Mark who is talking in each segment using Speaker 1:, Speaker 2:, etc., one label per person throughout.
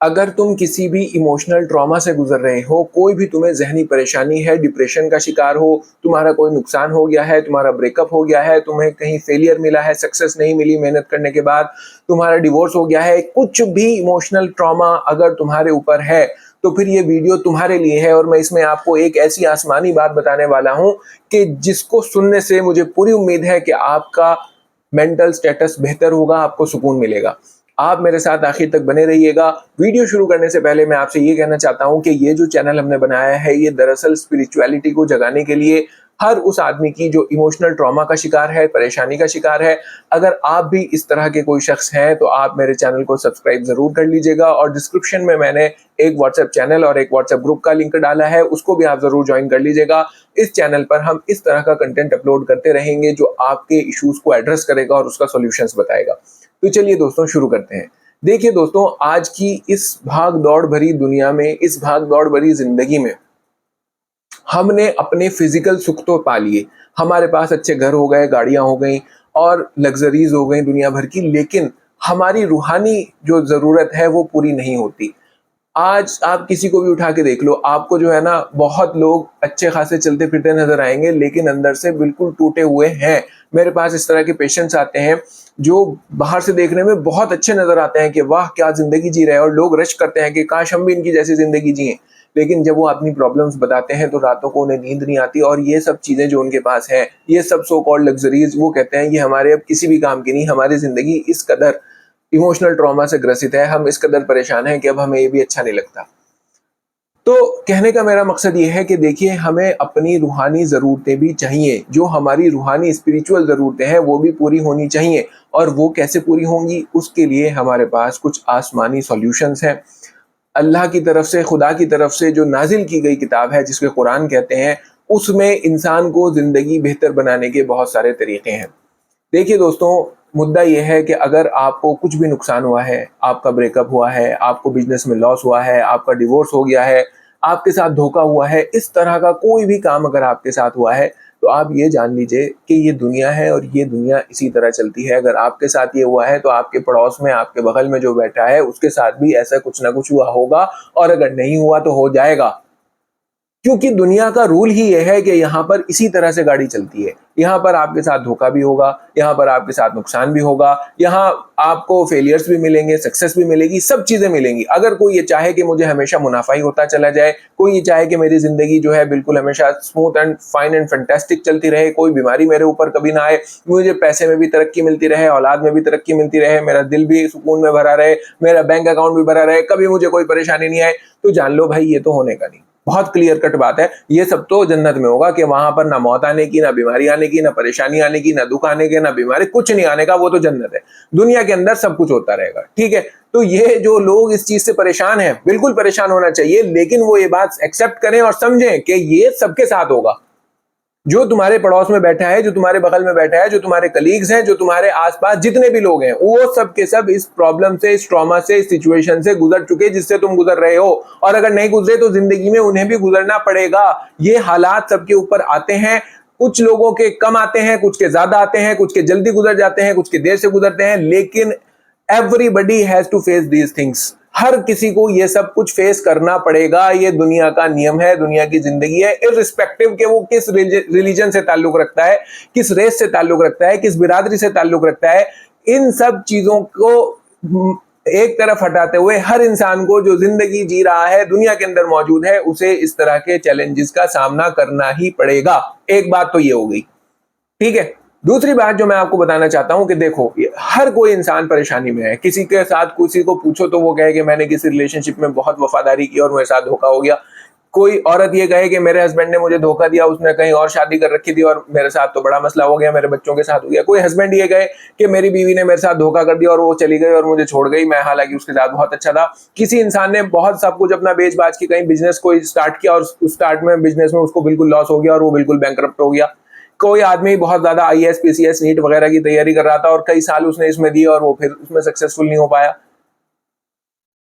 Speaker 1: अगर तुम किसी भी इमोशनल ट्रॉमा से गुजर रहे हो, कोई भी तुम्हें ज़हनी परेशानी है, डिप्रेशन का शिकार हो, तुम्हारा कोई नुकसान हो गया है, तुम्हारा ब्रेकअप हो गया है, तुम्हें कहीं फेलियर मिला है, सक्सेस नहीं मिली मेहनत करने के बाद, तुम्हारा डिवोर्स हो गया है, कुछ भी इमोशनल ट्रॉमा अगर तुम्हारे ऊपर है, तो फिर ये वीडियो तुम्हारे लिए है और मैं इसमें आपको एक ऐसी आसमानी बात बताने वाला हूँ कि जिसको सुनने से मुझे पूरी उम्मीद है कि आपका मेंटल स्टेटस बेहतर होगा, आपको सुकून मिलेगा। आप मेरे साथ आखिर तक बने रहिएगा। वीडियो शुरू करने से पहले मैं आपसे ये कहना चाहता हूँ कि ये जो चैनल हमने बनाया है, ये दरअसल स्पिरिचुअलिटी को जगाने के लिए, हर उस आदमी की जो इमोशनल ट्रॉमा का शिकार है, परेशानी का शिकार है। अगर आप भी इस तरह के कोई शख्स हैं तो आप मेरे चैनल को सब्सक्राइब जरूर कर लीजिएगा और डिस्क्रिप्शन में मैंने एक व्हाट्सएप चैनल और एक व्हाट्सएप ग्रुप का लिंक डाला है, उसको भी आप जरूर ज्वाइन कर लीजिएगा। इस चैनल पर हम इस तरह का कंटेंट अपलोड करते रहेंगे जो आपके इश्यूज को एड्रेस करेगा और उसका सॉल्यूशंस बताएगा। तो चलिए दोस्तों शुरू करते हैं। देखिए दोस्तों, आज की इस भाग दौड़ भरी दुनिया में, इस भाग दौड़ भरी जिंदगी में हमने अपने फिजिकल सुख तो पा लिए, हमारे पास अच्छे घर हो गए, गाड़ियां हो गई और लग्जरीज हो गई दुनिया भर की, लेकिन हमारी रूहानी जो जरूरत है वो पूरी नहीं होती। आज आप किसी को भी उठा के देख लो, आपको जो है ना, बहुत लोग अच्छे खासे चलते फिरते नजर आएंगे लेकिन अंदर से बिल्कुल टूटे हुए हैं। मेरे पास इस तरह के पेशेंट्स आते हैं जो बाहर से देखने में बहुत अच्छे नजर आते हैं कि वाह क्या जिंदगी जी रहे हैं, और लोग रश करते हैं कि काश हम भी इनकी जैसी जिंदगी जिए। लेकिन जब वो अपनी प्रॉब्लम्स बताते हैं तो रातों को उन्हें नींद नहीं आती, और ये सब चीजें जो उनके पास है, ये सब सो कॉल्ड लग्जरीज, वो कहते हैं ये हमारे अब किसी भी काम की नहीं। हमारी जिंदगी इस कदर इमोशनल ट्रॉमा से ग्रसित है, हम इस कदर परेशान हैं कि अब हमें ये भी अच्छा नहीं लगता। तो कहने का मेरा मकसद ये है कि देखिए, हमें अपनी रूहानी ज़रूरतें भी चाहिए, जो हमारी रूहानी स्पिरिचुअल ज़रूरतें हैं वो भी पूरी होनी चाहिए। और वो कैसे पूरी होंगी, उसके लिए हमारे पास कुछ आसमानी सॉल्यूशंस हैं। अल्लाह की तरफ से, खुदा की तरफ से जो नाजिल की गई किताब है जिसके कुरान कहते हैं, उसमें इंसान को ज़िंदगी बेहतर बनाने के बहुत सारे तरीके हैं। देखिए दोस्तों, मुद्दा यह है कि अगर आपको कुछ भी नुकसान हुआ है, आपका ब्रेकअप हुआ है, आपको बिजनेस में लॉस हुआ है, आपका डिवोर्स हो गया है, आपके साथ धोखा हुआ है, इस तरह का कोई भी काम अगर आपके साथ हुआ है, तो आप ये जान लीजिए कि ये दुनिया है और ये दुनिया इसी तरह चलती है। अगर आपके साथ ये हुआ है तो आपके पड़ोस में, आपके बगल में जो बैठा है उसके साथ भी ऐसा कुछ ना कुछ हुआ होगा, और अगर नहीं हुआ तो हो जाएगा। क्योंकि दुनिया का रूल ही यह है कि यहाँ पर इसी तरह से गाड़ी चलती है। यहाँ पर आपके साथ धोखा भी होगा, यहाँ पर आपके साथ नुकसान भी होगा, यहाँ आपको फेलियर्स भी मिलेंगे, सक्सेस भी मिलेगी, सब चीजें मिलेंगी। अगर कोई ये चाहे कि मुझे हमेशा मुनाफा ही होता चला जाए, कोई ये चाहे कि मेरी जिंदगी जो है बिल्कुल हमेशा smooth and fine and fantastic चलती रहे, कोई बीमारी मेरे ऊपर कभी ना आए, मुझे पैसे में भी तरक्की मिलती रहे, औलाद में भी तरक्की मिलती रहे, मेरा दिल भी सुकून में भरा रहे, मेरा बैंक अकाउंट भी भरा रहे, कभी मुझे कोई परेशानी नहीं आए, तो जान लो भाई ये तो होने का नहीं। बहुत क्लियर कट बात है। ये सब तो जन्नत में होगा कि वहां पर ना मौत आने की, ना बीमारी आने की, ना परेशानी आने की, ना दुख आने के, ना बीमारी, कुछ नहीं आने का, वो तो जन्नत है। दुनिया के अंदर सब कुछ होता रहेगा, ठीक है। तो ये जो लोग इस चीज से परेशान हैं, बिल्कुल परेशान होना चाहिए, लेकिन वो ये बात एक्सेप्ट करें और समझें कि ये सबके साथ होगा। जो तुम्हारे पड़ोस में बैठा है, जो तुम्हारे बगल में बैठा है, जो तुम्हारे कलीग्स हैं, जो तुम्हारे आसपास जितने भी लोग हैं, वो सब के सब इस प्रॉब्लम से, इस ट्रॉमा से, इस सिचुएशन से गुजर चुके जिससे तुम गुजर रहे हो। और अगर नहीं गुजरे तो जिंदगी में उन्हें भी गुजरना पड़ेगा। ये हालात सबके ऊपर आते हैं। कुछ लोगों के कम आते हैं, कुछ के ज्यादा आते हैं, कुछ के जल्दी गुजर जाते हैं, कुछ के देर से गुजरते हैं, लेकिन everybody has to face these things. हर किसी को ये सब कुछ फेस करना पड़ेगा। ये दुनिया का नियम है, दुनिया की जिंदगी है, इररिस्पेक्टिव के वो किस रिलीजन से ताल्लुक रखता है, किस रेस से ताल्लुक रखता है, किस बिरादरी से ताल्लुक रखता है। इन सब चीजों को एक तरफ हटाते हुए हर इंसान को जो जिंदगी जी रहा है, दुनिया के अंदर मौजूद है, उसे इस तरह के चैलेंजेस का सामना करना ही पड़ेगा। एक बात तो ये हो गई, ठीक है। दूसरी बात जो मैं आपको बताना चाहता हूं कि देखो, हर कोई इंसान परेशानी में है। किसी के साथ किसी को पूछो तो वो कहे कि मैंने किसी रिलेशनशिप में बहुत वफादारी की और मेरे साथ धोखा हो गया। कोई औरत ये कहे कि मेरे हस्बैंड ने मुझे धोखा दिया, उसने कहीं और शादी कर रखी थी और मेरे साथ तो बड़ा मसला हो गया, मेरे बच्चों के साथ हो गया। कोई हस्बैंड ये कहे कि मेरी बीवी ने मेरे साथ धोखा कर दिया और वो चली गई और मुझे छोड़ गई, मैं हालांकि उसके साथ बहुत अच्छा था। किसी इंसान ने बहुत सब कुछ अपना बेच बाच के कहीं बिजनेस को स्टार्ट किया और उस स्टार्ट में बिजनेस में उसको बिल्कुल लॉस हो गया और वो बिल्कुल बैंकरप्ट हो गया। कोई आदमी बहुत ज्यादा आईएएस, पीसीएस, नीट वगैरह की तैयारी कर रहा था और कई साल उसने इसमें दिए और वो फिर उसमें सक्सेसफुल नहीं हो पाया।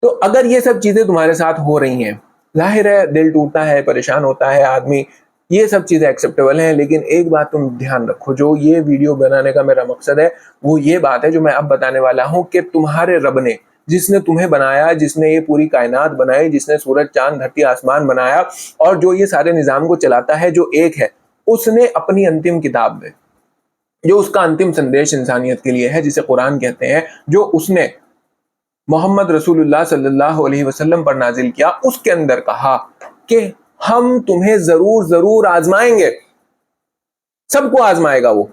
Speaker 1: तो अगर ये सब चीजें तुम्हारे साथ हो रही हैं, जाहिर है दिल टूटता है, परेशान होता है आदमी, ये सब चीजें एक्सेप्टेबल हैं। लेकिन एक बात तुम ध्यान रखो, जो ये वीडियो बनाने का मेरा मकसद है वो ये बात है जो मैं अब बताने वाला हूं, कि तुम्हारे रब ने जिसने तुम्हें बनाया, जिसने ये पूरी कायनात बनाई, जिसने सूरज चांद धरती आसमान बनाया और जो ये सारे निजाम को चलाता है, जो एक है, उसने अपनी अंतिम किताब में जो उसका अंतिम संदेश इंसानियत के लिए है, जिसे कुरान कहते हैं, जो उसने मोहम्मद रसूलुल्लाह सल्लल्लाहु अलैहि वसल्लम पर नाजिल किया, उसके अंदर कहा कि हम तुम्हें जरूर जरूर आजमाएंगे। सबको आजमाएगा वो।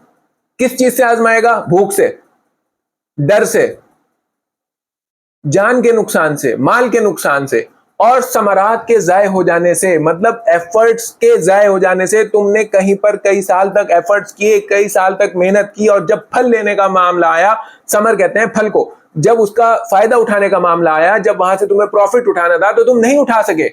Speaker 1: किस चीज से आजमाएगा? भूख से, डर से, जान के नुकसान से, माल के नुकसान से और समरात के जाय हो जाने से, मतलब एफर्ट्स के जाय हो जाने से। तुमने कहीं पर कई साल तक एफर्ट्स किए, कई साल तक मेहनत की और जब फल लेने का मामला आया, समर कहते हैं फल को, जब उसका फायदा उठाने का मामला आया, जब वहां से तुम्हें प्रॉफिट उठाना था तो तुम नहीं उठा सके,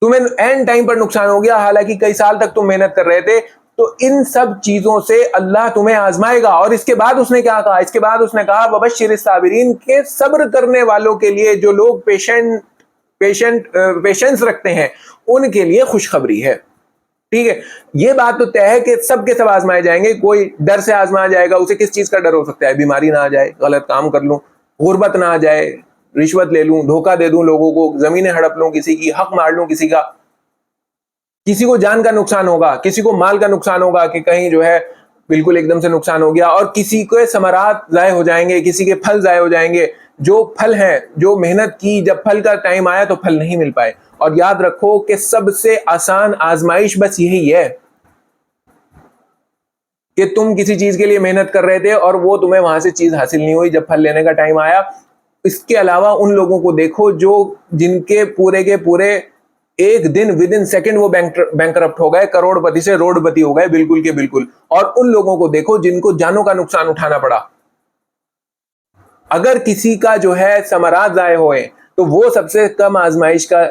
Speaker 1: तुम्हें एंड टाइम पर नुकसान हो गया, हालांकि कई साल तक तुम मेहनत कर रहे थे। तो इन सब चीजों से अल्लाह तुम्हें आजमाएगा। और इसके बाद उसने क्या कहा? इसके बाद उसने कहा वबश्शिर साबिरीन, के सब्र करने वालों के लिए, जो लोग पेशेंस रखते हैं, उनके लिए खुशखबरी है। ठीक है, ये बात तो तय है कि सबके सब आजमाए जाएंगे। कोई डर से आजमाया जाएगा, उसे किस चीज का डर हो सकता है? बीमारी ना आ जाए, गलत काम कर लूं, गुर्बत ना आ जाए, रिश्वत ले लूं, धोखा दे दूं लोगों को, जमीनें हड़प लूं किसी की, हक मार लूं किसी का, किसी को जान का नुकसान होगा, किसी को माल का नुकसान होगा कि कहीं जो है बिल्कुल एकदम से नुकसान हो गया, और किसी के समरात जाय हो जाएंगे, किसी के फल जाय हो जाएंगे। जो फल है, जो मेहनत की, जब फल का टाइम आया तो फल नहीं मिल पाए। और याद रखो कि सबसे आसान आजमाइश बस यही है कि तुम किसी चीज के लिए मेहनत कर रहे थे और वो तुम्हें वहां से चीज हासिल नहीं हुई, जब फल लेने का टाइम आया। इसके अलावा उन लोगों को देखो जो जिनके पूरे के पूरे एक दिन, विद इन सेकेंड वो बैंकरप्ट हो गए, करोड़पति से रोडपति हो गए, बिल्कुल के बिल्कुल। और उन लोगों को देखो जिनको जानों का नुकसान उठाना पड़ा। अगर किसी का जो है समरात जाए हुए तो वो सबसे कम आजमाइश का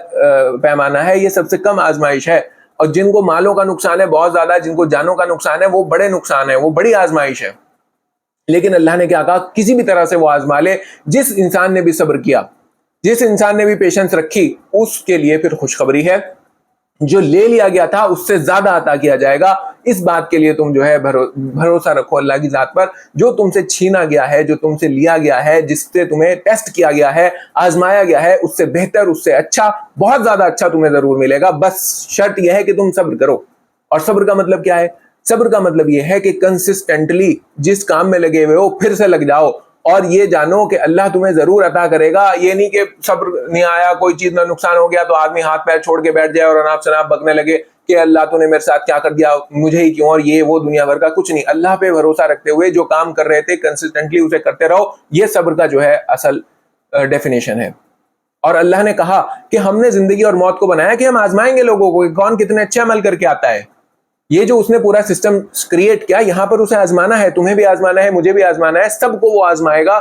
Speaker 1: पैमाना है, ये सबसे कम आजमाइश है। और जिनको मालों का नुकसान है बहुत ज्यादा, जिनको जानों का नुकसान है, वो बड़े नुकसान है, वो बड़ी आजमाइश है। लेकिन अल्लाह ने क्या कहा? किसी भी तरह से वो आजमा ले। जिस इंसान ने भी सब्र किया, जिस इंसान ने भी पेशेंस रखी, उसके लिए फिर खुशखबरी है। जो ले लिया गया था उससे ज्यादा अता किया जाएगा। इस बात के लिए तुम जो है भरोसा रखो अल्लाह की जात पर। जो तुमसे छीना गया है, जो तुमसे लिया गया है, जिससे तुम्हें टेस्ट किया गया है, आजमाया गया है, उससे बेहतर, उससे अच्छा, बहुत ज्यादा अच्छा तुम्हें जरूर मिलेगा। बस शर्त यह है कि तुम सब्र करो। और सब्र का मतलब क्या है? सब्र का मतलब यह है कि कंसिस्टेंटली जिस काम में लगे हुए हो फिर से लग जाओ, और ये जानो कि अल्लाह तुम्हें जरूर अता करेगा। ये नहीं कि सब्र नहीं आया, कोई चीज ना नुकसान हो गया तो आदमी हाथ पैर छोड़ के बैठ जाए और अनाप शनाप बकने लगे कि अल्लाह तूने मेरे साथ क्या कर दिया, मुझे ही क्यों, और ये वो दुनिया भर का कुछ नहीं। अल्लाह पे भरोसा रखते हुए जो काम कर रहे थे कंसिस्टेंटली उसे करते रहो। ये सब्र का जो है असल डेफिनेशन है। और अल्लाह ने कहा कि हमने जिंदगी और मौत को बनाया कि हम आजमाएंगे लोगों को कि कौन कितने अच्छे अमल करके आता है। ये जो उसने पूरा सिस्टम क्रिएट किया, यहां पर उसे आजमाना है, तुम्हें भी आजमाना है, मुझे भी आजमाना है, सबको वो आजमाएगा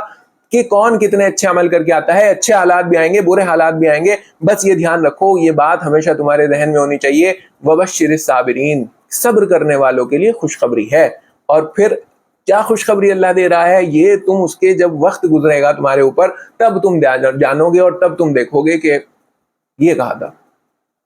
Speaker 1: कि कौन कितने अच्छे अमल करके आता है। अच्छे हालात भी आएंगे, बुरे हालात भी आएंगे। बस ये ध्यान रखो, ये बात हमेशा तुम्हारे जहन में होनी चाहिए, वबश्शिरिस साबिरीन, सब्र करने वालों के लिए खुशखबरी है। और फिर क्या खुशखबरी अल्लाह दे रहा है, ये तुम उसके जब वक्त गुजरेगा तुम्हारे ऊपर, तब तुम जानोगे और तब तुम देखोगे कि ये कहा था।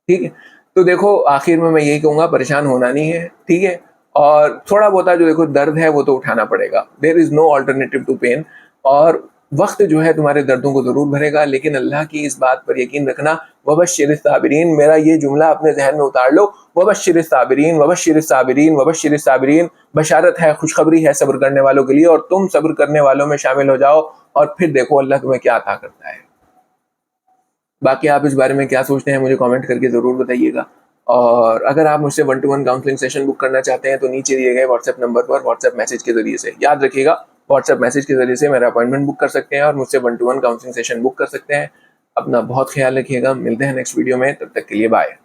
Speaker 1: ठीक है, तो देखो आखिर में मैं यही कहूंगा, परेशान होना नहीं है, ठीक है। और थोड़ा बहुत जो देखो दर्द है वो तो उठाना पड़ेगा, there is no alternative to pen. और वक्त जो है तुम्हारे दर्दों को जरूर भरेगा, लेकिन अल्लाह की इस बात पर यकीन रखना, वबश्शिरिस साबिरीन, मेरा ये जुमला अपने जहन में उतार लो, वबश्शिरिस साबिरीन, वबश्शिरिस साबिरीन, वबश्शिरिस साबिरीन। बशारत है, खुशखबरी है सब्र करने वालों के लिए, और तुम सब्र करने वालों में शामिल हो जाओ और फिर देखो अल्लाह तुम्हें क्या अता करता है। बाकी आप इस बारे में क्या सोचते हैं मुझे कमेंट करके ज़रूर बताइएगा। और अगर आप मुझसे 1-to-1 काउंसलिंग सेशन बुक करना चाहते हैं तो नीचे दिए गए व्हाट्सएप नंबर पर व्हाट्सएप मैसेज के जरिए से, याद रखिएगा, व्हाट्सएप मैसेज के जरिए से मेरा अपॉइंटमेंट बुक कर सकते हैं और मुझसे 1-to-1 काउंसलिंग सेशन बुक कर सकते हैं। अपना बहुत ख्याल रखिएगा, मिलते हैं नेक्स्ट वीडियो में, तब तक के लिए बाय।